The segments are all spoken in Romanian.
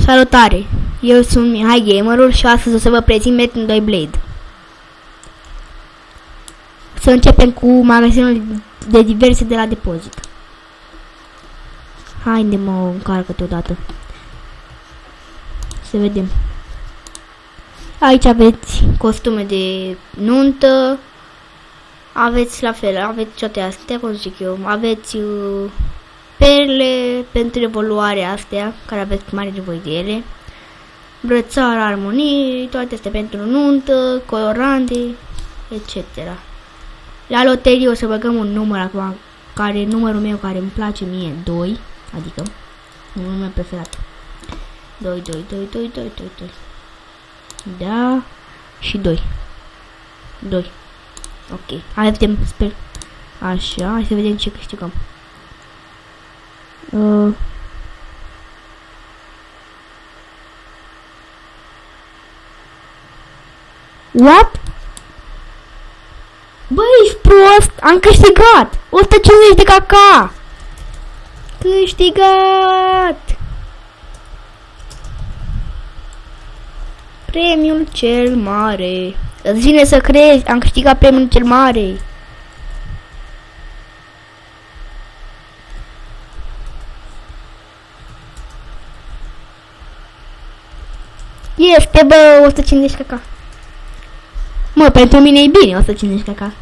Salutare! Eu sunt Mihai Gamerul și astăzi o să vă prezint Metin 2 Blade. Să începem cu magazinul de diverse de la depozit. Haide mă, încarcă deodată. Să vedem. Aici aveți costume de nuntă. Aveți la fel, aveți toate astea, cum zic eu. Aveți perle pentru evoluarea astea, care aveți mare nevoie de ele. Brățara, armonii, toate astea pentru nuntă, colorante, etc. La loterie o să băgăm un număr acum, care numărul meu care îmi place mie, 2, adică numărul meu preferat. 2. Da, și 2. Ok, hai vedem, sper. Așa, hai să vedem ce câștigăm. What? Băi, ești prost? Am câștigat! 150 de caca! Câștigat! Premiul cel mare. Îți vine să crezi, am câștigat premiul cel mare. Este, bă, 150 caca. Mă, pentru mine e bine 150 caca.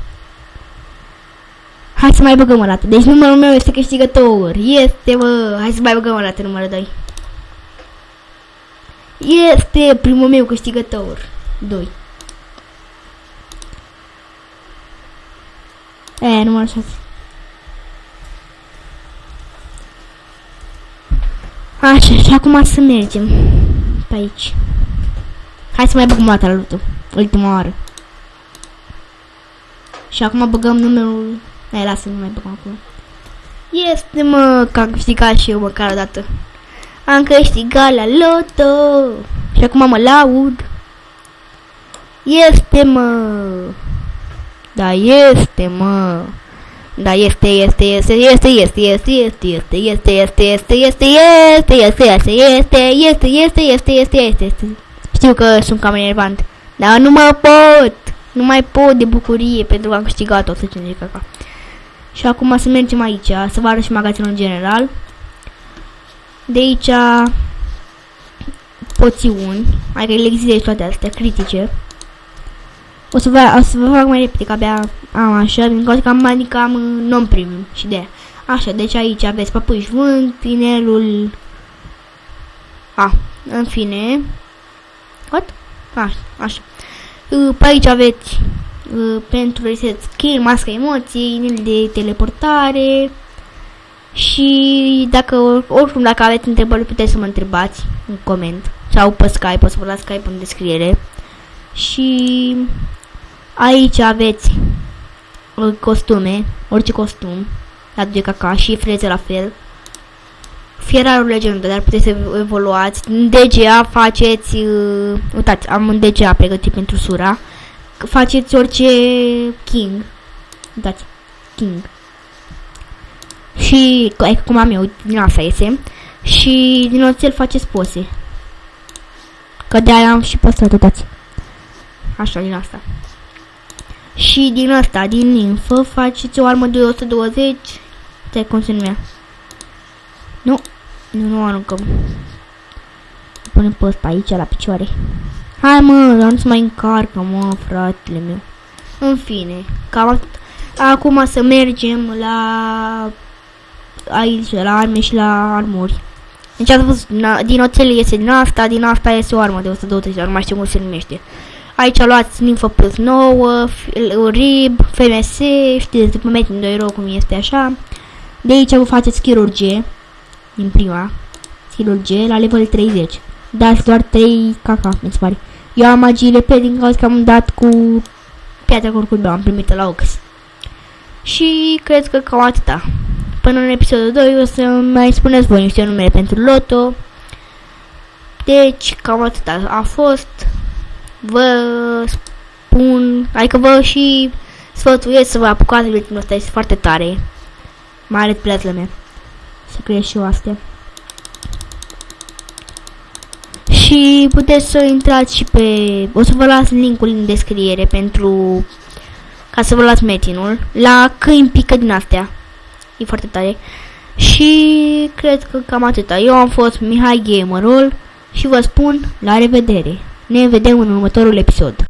Hai să mai băgăm o dată. Deci numărul meu este câștigător. Este, bă, hai să mai băgăm o dată numărul 2. Este primul meu câștigător. 2. Numărul 6. Așa, și acum să mergem pe aici. Hai să mai băgăm o dată la lutul. Ultima oară. Și acum băgăm numărul. Hai, lasă, nu mai băgăm acum. Este, mă, că am câștigat și eu măcar o dată. Am câștigat la loto. Și acum mă laud. Este, mă. Da, este, mă. Da, este. Știu că sunt cam enervant. Dar nu mă pot. Nu mai pot de bucurie pentru că am câștigat 150 caca. Și acum să mergem aici, să vă arăt și magazinul general. De aici poțiuni, adică le există toate astea critice. O să vă fac mai repede, că abia am așa, din cauza că am non-premium și de aia. Așa, deci aici aveți păpuși vânt, inelul. În fine. What? Așa. Pe aici aveți pentru reset skill, masca emoției, inel de teleportare. Și dacă, oricum, dacă aveți întrebări, puteți să mă întrebați în coment. Sau pe Skype, o să vă las Skype în descriere. Și aici aveți costume, orice costum, la 2 caca și freze la fel. Fierarul legendă, dar puteți să evoluați. În DGA faceți, uitați, am un DGA pregătit pentru sura. Faceți orice king. Uitați, king. Și, cum am eu, din asta iese. Și din oțel faceți pose. Că de-aia am și păstrat, uitați. Așa, din asta. Și din asta, din info, faceți o armă de 120. Stai, cum se numea? Nu aruncăm. Punem pe ăsta aici, la picioare. Hai, mă, dar nu se mai încarcă, mă, fratele meu. În fine, cam atât. Acum să mergem la aici, la arme și la armuri. Deci ați văzut, din oțel iese din asta iese o armă de 120, dar nu mai știu cum se numește. Aici luați Ninfa Plus 9, RIB, FMS, știți, după Metin 2 euro cum este așa. De aici vă faceți chirurgie, din prima, chirurgie, la level 30. Dați doar 3 caca, mi se pare. Eu am magiile pe din cauza că am dat cu piatra curcubeu, am primit la Ox. Și cred că cam atâta. Până în episodul 2 o să mai spuneți voi niște numere pentru loto. Deci cam atâta a fost. Vă spun, adică vă și sfătuiesc să vă apucați de ăsta, este foarte tare. Mai ales plățile mea. Să creez și eu astea. Și puteți să intrați și pe... O să vă las linkul în descriere pentru... Ca să vă las metinul. La câini pică din astea. E foarte tare. Și cred că cam atâta. Eu am fost Mihai Gamerul și vă spun la revedere. Ne vedem în următorul episod.